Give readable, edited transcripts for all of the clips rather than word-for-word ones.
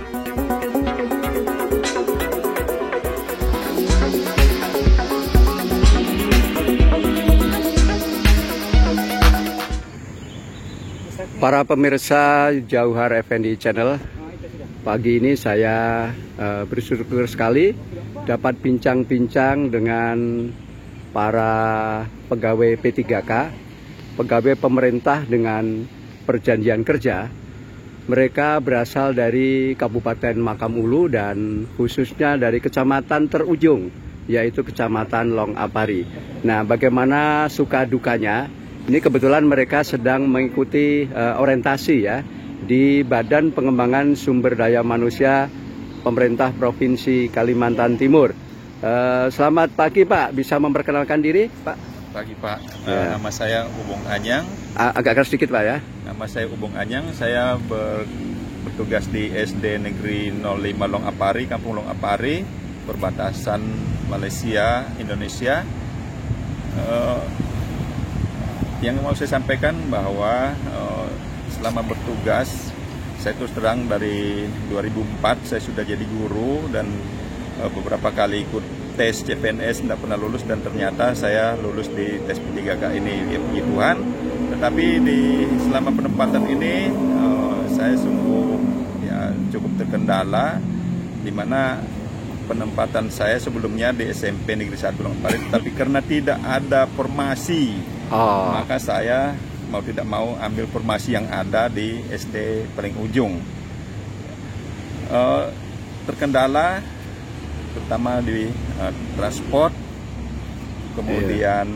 Para pemirsa Jauhar Effendi Channel, pagi ini saya bersyukur sekali dapat bincang-bincang dengan para pegawai P3K, pegawai pemerintah dengan perjanjian kerja. Mereka berasal dari Kabupaten Makam Ulu dan khususnya dari kecamatan terujung, yaitu Kecamatan Long Apari. Nah, bagaimana suka dukanya? Ini kebetulan mereka sedang mengikuti orientasi ya di Badan Pengembangan Sumber Daya Manusia Pemerintah Provinsi Kalimantan Timur. Selamat pagi Pak, bisa memperkenalkan diri Pak? Pagi Pak, nama saya Ubung Anyang. Agak keras sedikit Pak ya. Nama saya Ubung Anyang, saya bertugas di SD Negeri 05 Long Apari, Kampung Long Apari, perbatasan Malaysia, Indonesia. Yang mau saya sampaikan bahwa selama bertugas, saya terus terang dari 2004 saya sudah jadi guru dan beberapa kali ikut tes CPNS tidak pernah lulus dan ternyata saya lulus di tes P3K ini, ya puji Tuhan. Tetapi selama penempatan ini saya sungguh ya cukup terkendala, di mana penempatan saya sebelumnya di SMP Negeri 1 Long Apari, tapi karena tidak ada formasi, maka saya mau tidak mau ambil formasi yang ada di SD paling ujung. Terkendala terutama di transport, kemudian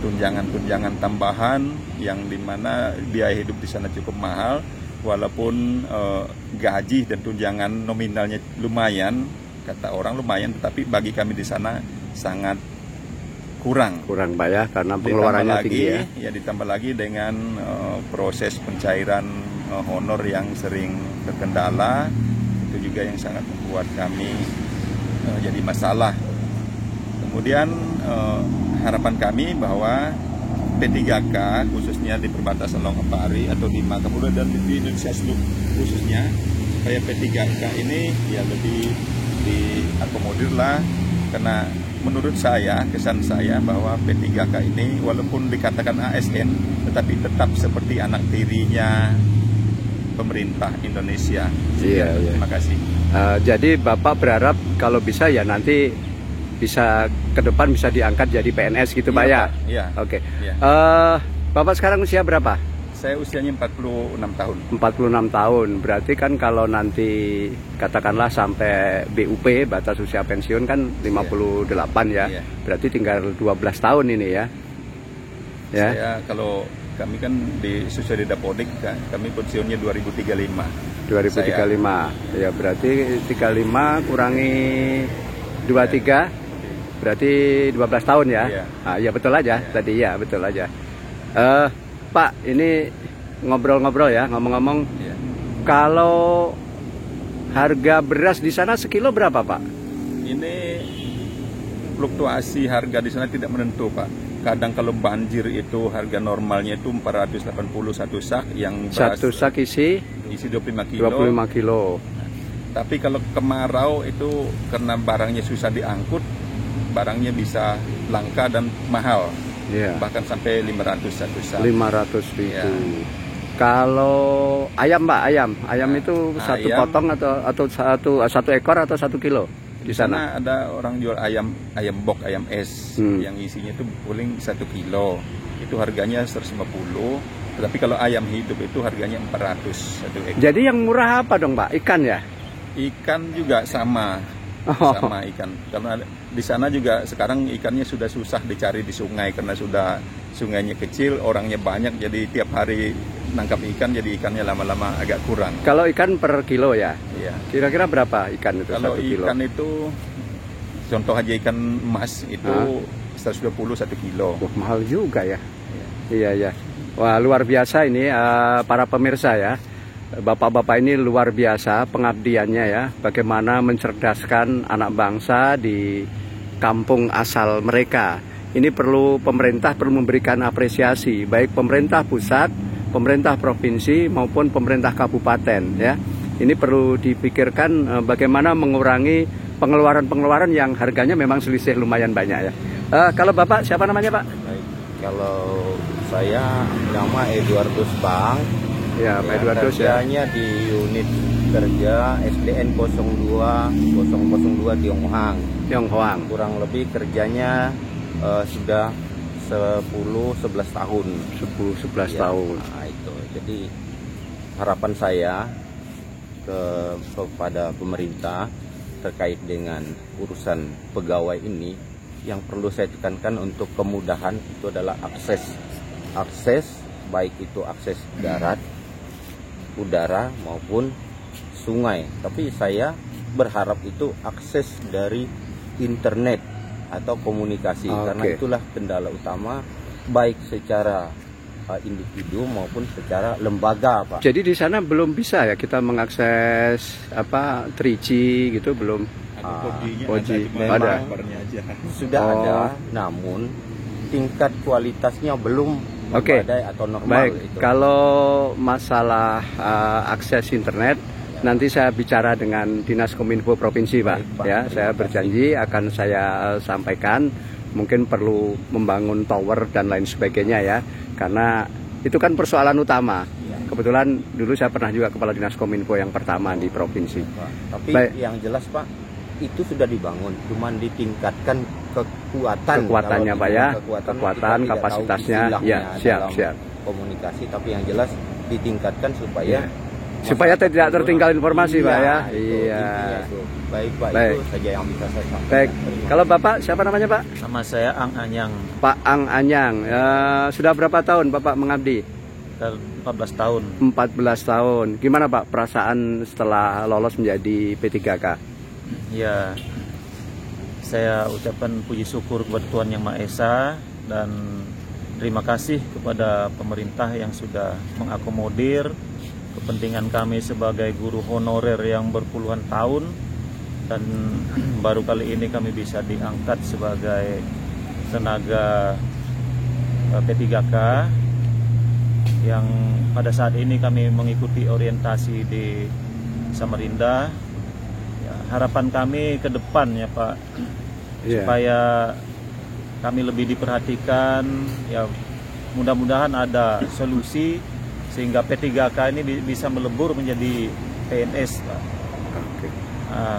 tunjangan-tunjangan tambahan yang dimana biaya hidup di sana cukup mahal, walaupun gaji dan tunjangan nominalnya lumayan, kata orang lumayan, tetapi bagi kami di sana sangat kurang Pak ya, karena pengeluarannya tinggi ya. Ditambah lagi dengan proses pencairan honor yang sering terkendala, itu juga yang sangat membuat kami jadi masalah. Kemudian harapan kami bahwa P3K khususnya di perbatasan Long Apari atau di Makam Ulu dan di Indonesia seluruh khususnya, supaya P3K ini ya lebih diakomodir lah, karena menurut saya, kesan saya bahwa P3K ini walaupun dikatakan ASN, tetapi tetap seperti anak tirinya pemerintah Indonesia. Iya. Terima kasih. Jadi Bapak berharap kalau bisa ya nanti bisa ke depan bisa diangkat jadi PNS gitu Pak ya? Iya. Oke. Iya. Bapak sekarang usia berapa? Saya usianya 46 tahun. 46 tahun, berarti kan kalau nanti katakanlah sampai BUP, batas usia pensiun kan 58 ya, berarti tinggal 12 tahun ini ya. Saya kalau kami kan di Susedi Dapodik, kami pensiunnya 2035. 2035, ya berarti 35 kurangi 23, berarti 12 tahun ya. Ya betul aja, tadi ya betul aja. Pak, ini ngobrol-ngobrol ya, ngomong-ngomong, kalau harga beras di sana sekilo berapa Pak? Ini fluktuasi harga di sana tidak menentu Pak. Kadang kalau banjir itu harga normalnya itu 480 satu sak, yang beras satu sak isi 25 kilo. 25 kilo. Tapi kalau kemarau itu karena barangnya susah diangkut, barangnya bisa langka dan mahal. Bahkan sampai 500 satu sak. 500.000. Ya. Kalau ayam Pak, ayam itu satu potong atau satu ekor atau 1 kilo di sana? Ada orang jual ayam bok, ayam es yang isinya itu paling 1 kilo. Itu harganya 150. Tetapi kalau ayam hidup itu harganya 400 satu ekor. Jadi yang murah apa dong Pak? Ikan ya? Ikan juga sama. Sama ikan, karena di sana juga sekarang ikannya sudah susah dicari di sungai karena sudah sungainya kecil, orangnya banyak, jadi tiap hari nangkap ikan, jadi ikannya lama-lama agak kurang. Kalau ikan per kilo ya? Iya. Kira-kira berapa ikan itu? Kalau 1 kilo? Ikan itu, contoh aja ikan emas itu 120 1 kilo. Mahal juga ya? Iya. Wah, luar biasa ini para pemirsa ya. Bapak-bapak ini luar biasa pengabdiannya ya, bagaimana mencerdaskan anak bangsa di kampung asal mereka. Ini pemerintah perlu memberikan apresiasi, baik pemerintah pusat, pemerintah provinsi maupun pemerintah kabupaten ya. ini perlu dipikirkan bagaimana mengurangi pengeluaran-pengeluaran yang harganya memang selisih lumayan banyak ya. Kalau Bapak siapa namanya Pak? Baik, kalau saya nama Eduardus Bang. Ya, Pak Eduardus ya. Kerjanya di unit kerja SDN 02002 Tionghoang. Tionghoang. Kurang lebih kerjanya sudah 10-11 tahun. 10-11 Ya, tahun. Nah, itu. Jadi harapan saya kepada pemerintah terkait dengan urusan pegawai ini, yang perlu saya tekankan untuk kemudahan itu adalah akses baik itu akses darat, udara maupun sungai. Tapi saya berharap itu akses dari internet atau komunikasi, karena itulah kendala utama baik secara individu maupun secara lembaga, Pak. Jadi di sana belum bisa ya kita mengakses 3G gitu, belum? 4G ada. Sudah ada, namun tingkat kualitasnya belum memadai atau normal. Baik, itu. Kalau masalah akses internet, nanti saya bicara dengan Dinas Kominfo Provinsi, Pak. Baik, Pak. Ya, saya berjanji akan saya sampaikan. Mungkin perlu membangun tower dan lain sebagainya ya, karena itu kan persoalan utama. Kebetulan dulu saya pernah juga kepala Dinas Kominfo yang pertama di provinsi. Pak. Tapi yang jelas Pak, itu sudah dibangun, cuman ditingkatkan kekuatannya Pak ya, kekuatan kapasitasnya. Ya, siap. Komunikasi, tapi yang jelas ditingkatkan supaya tidak tertinggal informasi, Pak ya. Iya. Baik Pak, itu saja yang bisa saya sampaikan. Baik. Kalau Bapak siapa namanya Pak? Nama saya Ang Anyang. Pak Ang Anyang. Sudah berapa tahun Bapak mengabdi? 14 tahun. 14 tahun. Gimana Pak perasaan setelah lolos menjadi P3K? Ya, saya ucapkan puji syukur kepada Tuhan Yang Maha Esa dan terima kasih kepada pemerintah yang sudah mengakomodir kepentingan kami sebagai guru honorer yang berpuluhan tahun, dan baru kali ini kami bisa diangkat sebagai tenaga P3K yang pada saat ini kami mengikuti orientasi di Samarinda. Ya, harapan kami ke depan ya Pak, supaya kami lebih diperhatikan, ya mudah-mudahan ada solusi sehingga P3K ini bisa melebur menjadi PNS, Pak.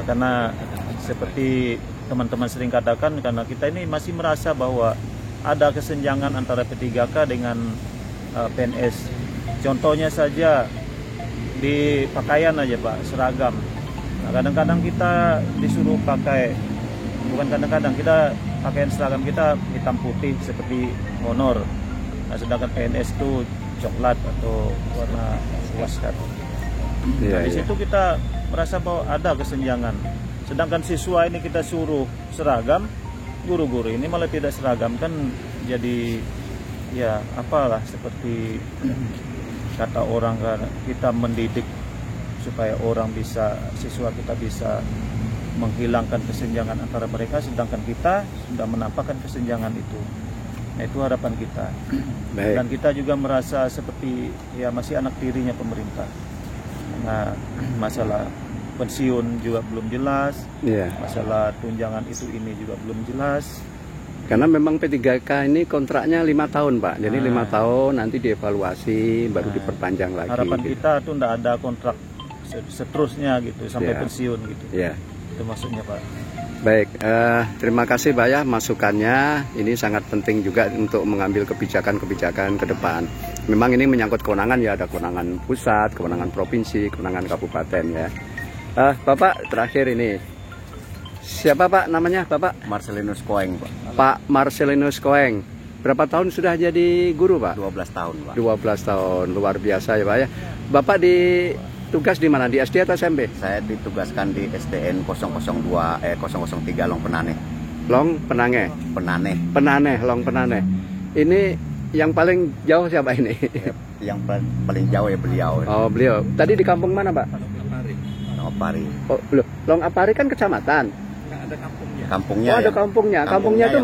Karena seperti teman-teman sering katakan, karena kita ini masih merasa bahwa ada kesenjangan antara P3K dengan PNS. Contohnya saja di pakaian aja Pak, seragam. Nah, kadang-kadang kita disuruh pakai, bukan kadang-kadang, kita pakaian seragam kita hitam putih seperti honor. Nah, sedangkan PNS itu coklat atau warna waskat. Nah, di situ kita merasa bahwa ada kesenjangan. Sedangkan siswa ini kita suruh seragam, guru-guru ini malah tidak seragam, kan jadi ya apalah, seperti kata orang, kan kita mendidik supaya orang bisa, siswa kita bisa menghilangkan kesenjangan antara mereka, sedangkan kita sudah menampakkan kesenjangan itu. Nah, itu harapan kita. Baik. Dan kita juga merasa seperti ya masih anak tirinya pemerintah. Nah, masalah pensiun juga belum jelas, masalah tunjangan itu ini juga belum jelas. Karena memang P3K ini kontraknya 5 tahun Pak, jadi 5 tahun nanti dievaluasi, baru diperpanjang lagi. Harapan kita tuh tidak ada kontrak seterusnya gitu sampai pensiun gitu. Itu maksudnya Pak. Baik, terima kasih Pak ya masukannya. Ini sangat penting juga untuk mengambil kebijakan-kebijakan ke depan. Memang ini menyangkut kewenangan ya, ada kewenangan pusat, kewenangan provinsi, kewenangan kabupaten ya. Bapak terakhir ini, siapa Pak namanya Bapak? Marcelinus Koeng Pak. Pak Marcelinus Koeng. Berapa tahun sudah jadi guru Pak? 12 tahun Pak. 12 tahun, luar biasa ya Pak ya. Bapak tugas di mana? Di SD atau SMP? Saya ditugaskan di SDN 003 Long Penaneh. Long Penaneh. Long Penaneh. Ini yang paling jauh siapa ini? Yang paling jauh ya beliau. Oh, beliau. Tadi di kampung mana, Pak? Long Apari. Oh, loh. Long Apari kan kecamatan. Ada kampungnya. Oh, ada kampungnya. Kampungnya itu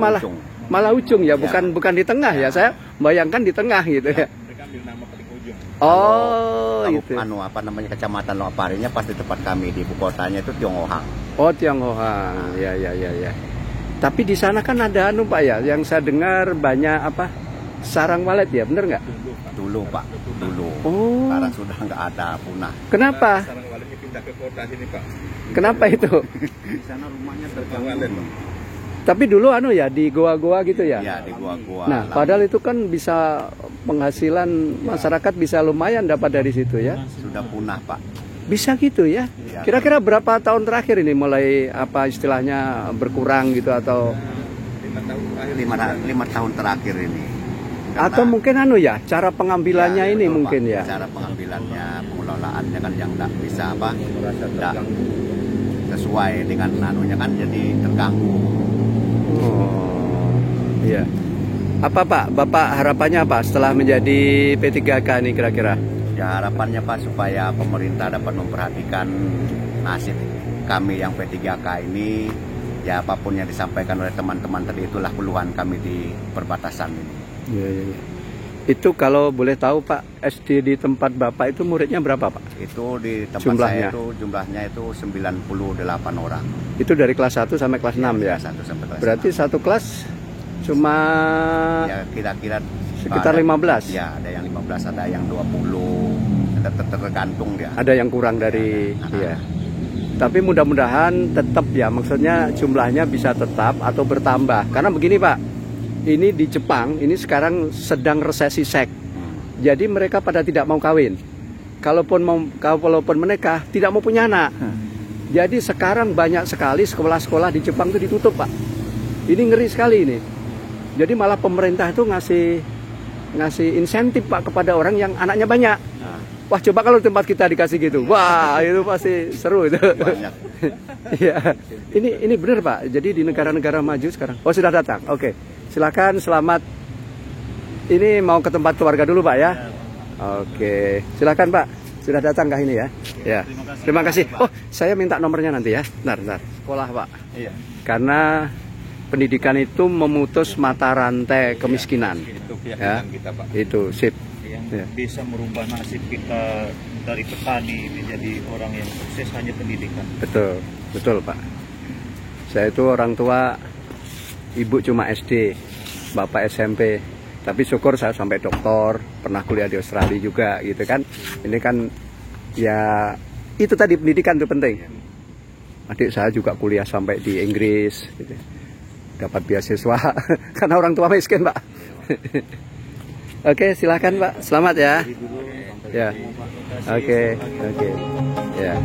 malah ujung ya, bukan di tengah ya. Saya bayangkan di tengah gitu ya. Mereka ambil nama paling ujung. Oh, itu. Apa namanya, kecamatan Loaparinya pas di tempat kami di ibu kotanya itu Tionghoa. Oh, Tionghoa. Ya. Tapi di sana kan ada anu Pak ya, yang saya dengar banyak apa? Sarang walet ya, bener nggak? Dulu Pak, dulu. Oh. Sekarang sudah nggak ada, punah. Kenapa? Sarang waletnya pindah ke kota sini Pak. Kenapa itu? Di sana rumahnya terganggu. Tapi dulu anu ya di goa-goa gitu ya. Iya, di gua-gua. Nah, padahal itu kan bisa penghasilan masyarakat bisa lumayan dapat dari situ ya. Sudah punah Pak. Bisa gitu ya. Iya. Kira-kira berapa tahun terakhir ini mulai apa istilahnya berkurang gitu atau 5 tahun terakhir. 5 tahun terakhir ini. atau mungkin anu ya cara pengambilannya Ya, ini betul, mungkin Pak. ya. Cara pengambilannya, pengelolaannya kan yang tidak bisa apa, tidak sesuai dengan anunya kan jadi terganggu. Oh, iya. Apa Pak, Bapak harapannya apa setelah menjadi P3K ini kira-kira? Ya harapannya Pak supaya pemerintah dapat memperhatikan nasib kami yang P3K ini. Ya apapun yang disampaikan oleh teman-teman tadi itulah keluhan kami di perbatasan ini. Iya. Itu kalau boleh tahu Pak, SD di tempat Bapak itu muridnya berapa Pak? Itu di tempat Jumlahnya? saya itu jumlahnya itu 98 orang. Itu dari kelas 1 sampai kelas 6 ya? 1 sampai kelas Berarti 6. satu kelas cuma Ya kira-kira sekitar 15? Ya ada yang 15, ada yang 20, tergantung dia. Ada yang kurang dari Ya. ya. Tapi mudah-mudahan tetap ya, maksudnya jumlahnya bisa tetap atau bertambah. Karena begini Pak, ini di Jepang ini sekarang sedang resesi seks. Jadi mereka pada tidak mau kawin. Kalaupun menikah tidak mau punya anak. Jadi sekarang banyak sekali sekolah-sekolah di Jepang itu ditutup Pak. Ini ngeri sekali ini. Jadi malah pemerintah itu ngasih insentif Pak kepada orang yang anaknya banyak. Wah coba kalau tempat kita dikasih gitu, wah itu pasti seru itu. Banyak. Iya, ini benar Pak. Jadi di negara-negara maju sekarang. Oh sudah datang. Oke, silakan selamat. Ini mau ke tempat keluarga dulu Pak ya. Oke, silakan Pak. Sudah datang kah ini ya? Ya. Terima kasih. Oh saya minta nomornya nanti ya. Bentar. Sekolah Pak. Iya. Karena pendidikan itu memutus mata rantai kemiskinan. Itu Ya, keyakinan kita Pak. itu sip. yang Ya. bisa merubah nasib kita dari petani menjadi orang yang sukses hanya pendidikan. Betul Pak. Saya itu orang tua, ibu cuma SD, bapak SMP. Tapi syukur saya sampai doktor, pernah kuliah di Australia juga gitu kan. Ini kan ya itu tadi pendidikan itu penting. Adik saya juga kuliah sampai di Inggris gitu. Dapat beasiswa karena orang tua miskin Pak. Oke, silakan Pak. Selamat ya. Ya. Oke. Ya.